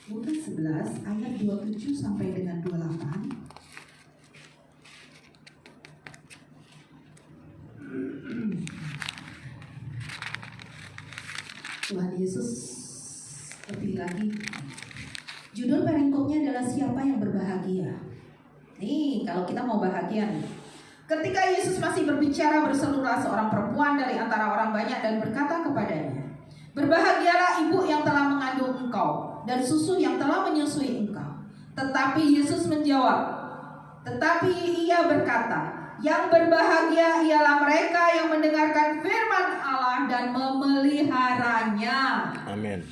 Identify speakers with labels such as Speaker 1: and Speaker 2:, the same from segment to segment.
Speaker 1: Lukas 11 ayat 27 sampai dengan 28. Tuhan Yesus lebih lagi. Judul perikopnya adalah siapa yang berbahagia. Nih, kalau kita mau bahagia nih. Ketika Yesus masih berbicara, berserulah seorang perempuan dari antara orang banyak dan berkata kepadanya, "Berbahagialah ibu yang telah mengandung engkau dan susu yang telah menyusui engkau." Tetapi Yesus menjawab, tetapi ia berkata, "Yang berbahagia ialah mereka yang mendengarkan firman Allah dan memeliharanya."
Speaker 2: Amin.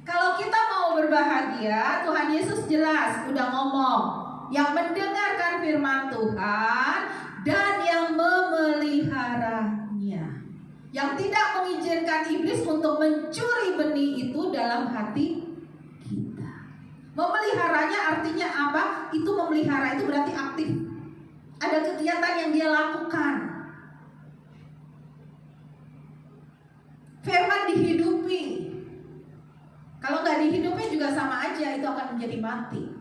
Speaker 1: Kalau kita mau berbahagia, Tuhan Yesus jelas udah ngomong, yang mendengarkan firman Tuhan dan yang memeliharanya, yang tidak mengizinkan iblis untuk mencuri benih itu dalam hati kita. Memeliharanya artinya apa? Itu memelihara itu berarti aktif. Ada kegiatan yang dia lakukan. Firman dihidupi. Kalau nggak dihidupi juga sama aja, itu akan menjadi mati.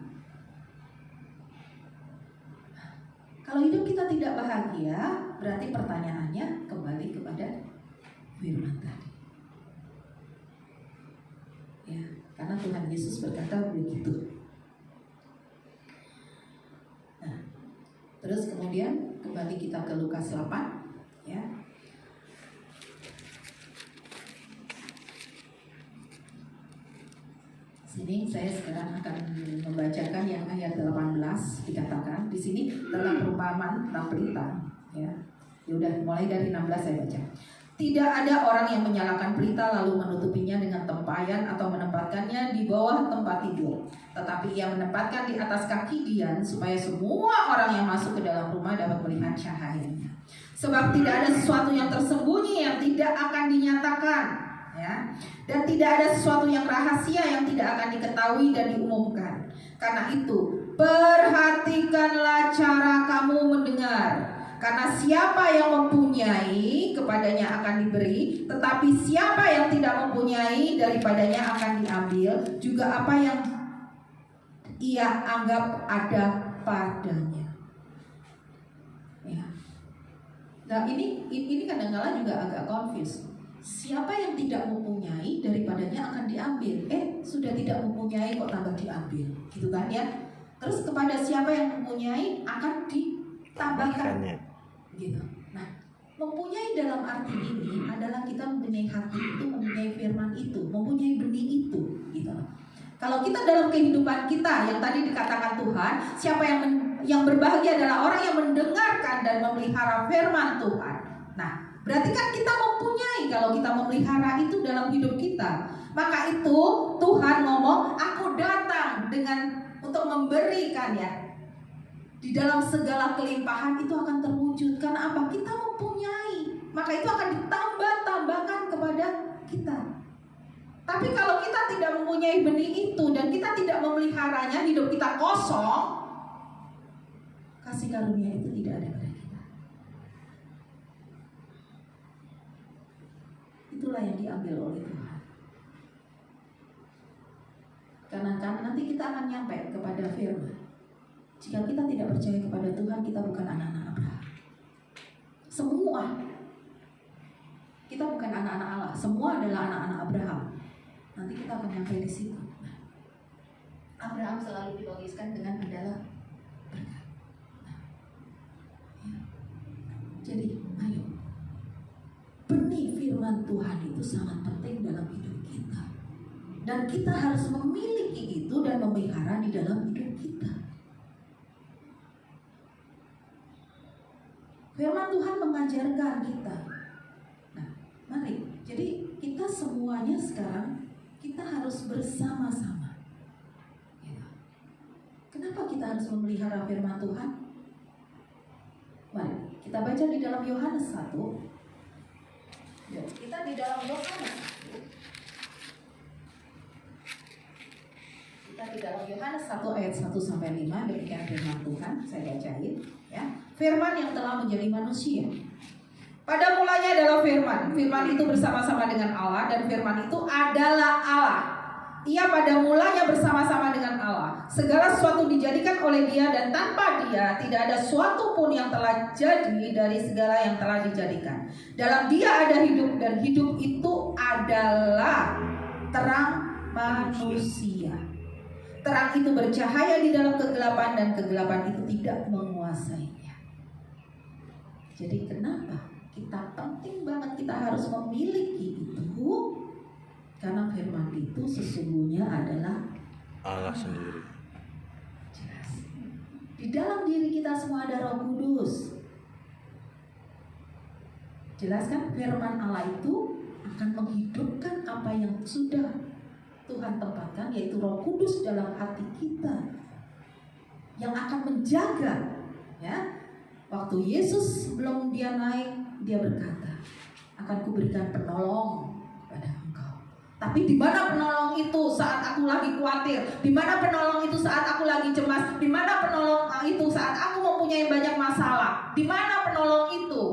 Speaker 1: Kalau hidup kita tidak bahagia, berarti pertanyaannya kembali kepada firman tadi. Ya, karena Tuhan Yesus berkata begitu. Nah, terus kemudian kembali kita ke Lukas 8, ya. Sini saya sekarang akan membacakan yang ayat 18 dikatakan di sini dalam perumpamaan tentang pelita, ya. Udah mulai dari 16 saya baca. Tidak ada orang yang menyalakan pelita lalu menutupinya dengan tempayan atau menempatkannya di bawah tempat tidur, tetapi ia menempatkan di atas kaki dian supaya semua orang yang masuk ke dalam rumah dapat melihat cahayanya. Sebab tidak ada sesuatu yang tersembunyi yang tidak akan dinyatakan, ya, dan tidak ada sesuatu yang rahasia yang tidak akan diketahui dan diumumkan. Karena itu, perhatikanlah cara kamu mendengar. Karena siapa yang mempunyai, kepadanya akan diberi, tetapi siapa yang tidak mempunyai, daripadanya akan diambil juga apa yang ia anggap ada padanya. Ya. Nah, ini kadang-kadang juga agak confused. Siapa yang tidak mempunyai, daripadanya akan diambil. Sudah tidak mempunyai kok tambah diambil, gitu kan ya? Terus kepada siapa yang mempunyai akan ditambahkan, gitu. Nah, mempunyai dalam arti ini adalah kita mempunyai hati itu, mempunyai firman itu, mempunyai benih itu, gitu. Kalau kita dalam kehidupan kita yang tadi dikatakan Tuhan, siapa yang berbahagia adalah orang yang mendengarkan dan memelihara firman Tuhan. Nah, berarti kan kita mempunyai kalau kita memelihara itu dalam hidup kita. Maka itu Tuhan ngomong, aku datang untuk memberikan, ya. Di dalam segala kelimpahan itu akan terwujud. Karena apa? Kita mempunyai. Maka itu akan ditambahkan kepada kita. Tapi kalau kita tidak mempunyai benih itu dan kita tidak memeliharanya, hidup kita kosong, kasih karunia itu tidak ada pada kita. Itulah yang diambil oleh Tuhan. Karena nanti kita akan nyampe kepada firman. Jika kita tidak percaya kepada Tuhan, kita bukan anak-anak Abraham. Semua kita bukan anak-anak Allah. Semua adalah anak-anak Abraham. Nanti kita akan nyampe di situ. Nah, Abraham selalu dilogiskan dengan adalah berkat. Nah, ya. Jadi, ayo. Benih firman Tuhan itu sangat penting dalam hidup kita. Dan kita harus memiliki itu dan memelihara di dalam hidup kita. Firman Tuhan mengajarkan kita. Nah, mari. Jadi kita semuanya sekarang kita harus bersama-sama. Ya. Kenapa kita harus memelihara firman Tuhan? Mari kita baca di dalam Yohanes 1. Ya, kita di dalam Yohanes 1. Kita di dalam Yohanes 1 ayat 1 sampai 5, demikian firman Tuhan, saya bacain, ya. Firman yang telah menjadi manusia. Pada mulanya adalah firman. Firman itu bersama-sama dengan Allah dan firman itu adalah Allah. ia pada mulanya bersama-sama dengan Allah. Segala sesuatu dijadikan oleh Dia, dan tanpa Dia tidak ada suatu pun yang telah jadi dari segala yang telah dijadikan. Dalam Dia ada hidup, dan hidup itu adalah terang manusia. Terang itu bercahaya di dalam kegelapan, dan kegelapan itu tidak menguasainya. Jadi kenapa kita penting banget kita harus memiliki itu? Karena firman itu sesungguhnya adalah
Speaker 2: Allah sendiri.
Speaker 1: Jelas. Di dalam diri kita semua ada Roh Kudus. Jelas kan? Firman Allah itu akan menghidupkan apa yang sudah Tuhan tempatkan, yaitu Roh Kudus dalam hati kita, yang akan menjaga. Ya, waktu Yesus belum dia naik, dia berkata, akan kuberikan penolong pada engkau. Tapi di mana penolong itu saat aku lagi khawatir? Di mana penolong itu saat aku lagi cemas? Di mana penolong itu saat aku mempunyai banyak masalah? Di mana penolong itu?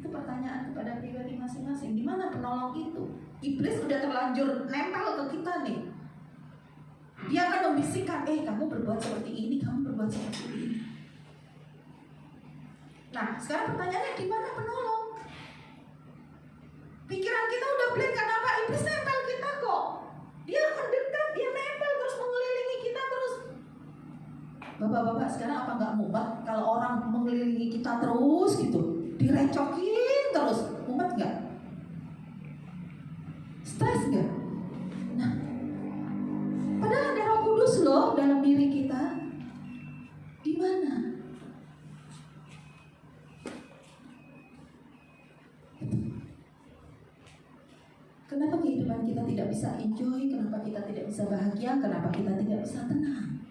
Speaker 1: Itu pertanyaan kepada pribadi masing-masing. Di mana penolong itu? Iblis udah terlanjur nempel ke kita nih. Dia akan membisikkan, kamu berbuat seperti ini, kamu berbuat seperti ini. Nah, sekarang pertanyaannya, di mana penolong? Pikiran kita udah blank, kenapa? Iblis nempel kita kok. Dia mendekat, dia nempel terus mengelilingi kita terus. Bapak-bapak sekarang apa nggak mumet kalau orang mengelilingi kita terus gitu, direcokin terus, mumet nggak? Stres nggak? Nah, padahal ada Roh Kudus loh dalam diri kita. Di mana? Kenapa kehidupan kita tidak bisa enjoy? Kenapa kita tidak bisa bahagia? Kenapa kita tidak bisa tenang?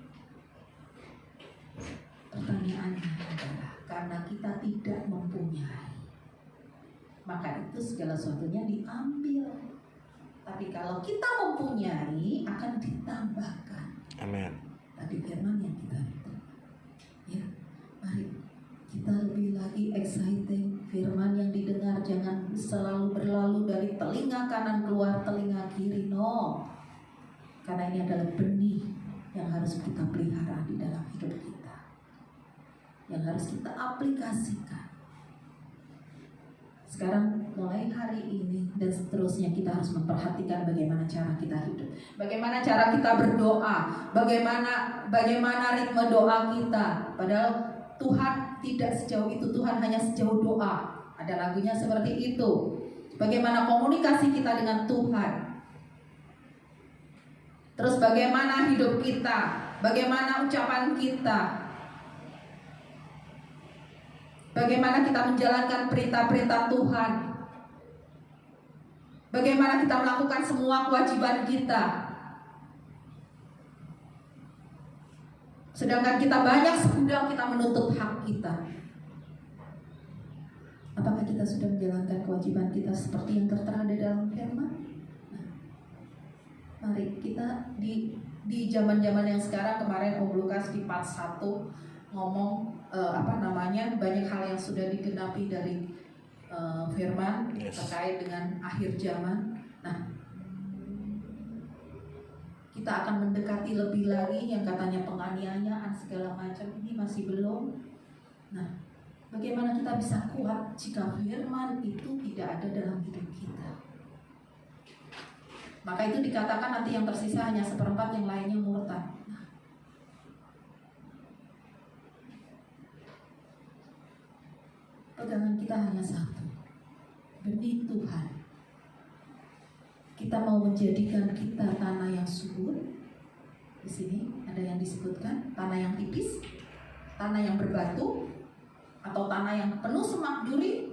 Speaker 1: Pertanyaannya adalah karena kita tidak mempunyai. Maka itu segala sesuatunya diambil. Tapi kalau kita mempunyai, akan ditambahkan.
Speaker 2: Amin.
Speaker 1: Tadi firman yang kita itu. Ya, mari kita lebih lagi exciting. Firman yang didengar jangan selalu berlalu dari telinga kanan keluar telinga kiri. No. Karena ini adalah benih yang harus kita pelihara di dalam hidup kita, yang harus kita aplikasikan. Sekarang mulai hari ini dan seterusnya kita harus memperhatikan bagaimana cara kita hidup, bagaimana cara kita berdoa, bagaimana ritme doa kita. Padahal Tuhan tidak sejauh itu, Tuhan hanya sejauh doa. Ada lagunya seperti itu. Bagaimana komunikasi kita dengan Tuhan. Terus bagaimana hidup kita, bagaimana ucapan kita, bagaimana kita menjalankan perintah-perintah Tuhan, bagaimana kita melakukan semua kewajiban kita. Sedangkan kita banyak segudang kita menuntut hak kita. Apakah kita sudah menjalankan kewajiban kita seperti yang tertera di dalam firman? Nah, mari kita di zaman-zaman yang sekarang, kemarin Om Lukas di part 1 ngomong banyak hal yang sudah digenapi dari firman terkait dengan akhir zaman. Nah, kita akan mendekati lebih lagi yang katanya penganiayaan segala macam, ini masih belum. Nah, bagaimana kita bisa kuat jika firman itu tidak ada dalam hidup kita? Maka itu dikatakan nanti yang tersisa hanya 1/4, yang lainnya murtad. Pegangan kita hanya satu, benih Tuhan. Kita mau menjadikan kita tanah yang subur. Di sini ada yang disebutkan tanah yang tipis, tanah yang berbatu, atau tanah yang penuh semak duri.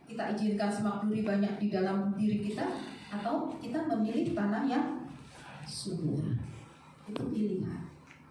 Speaker 1: Kita izinkan semak duri banyak di dalam diri kita, atau kita memilih tanah yang subur. Itu pilihan.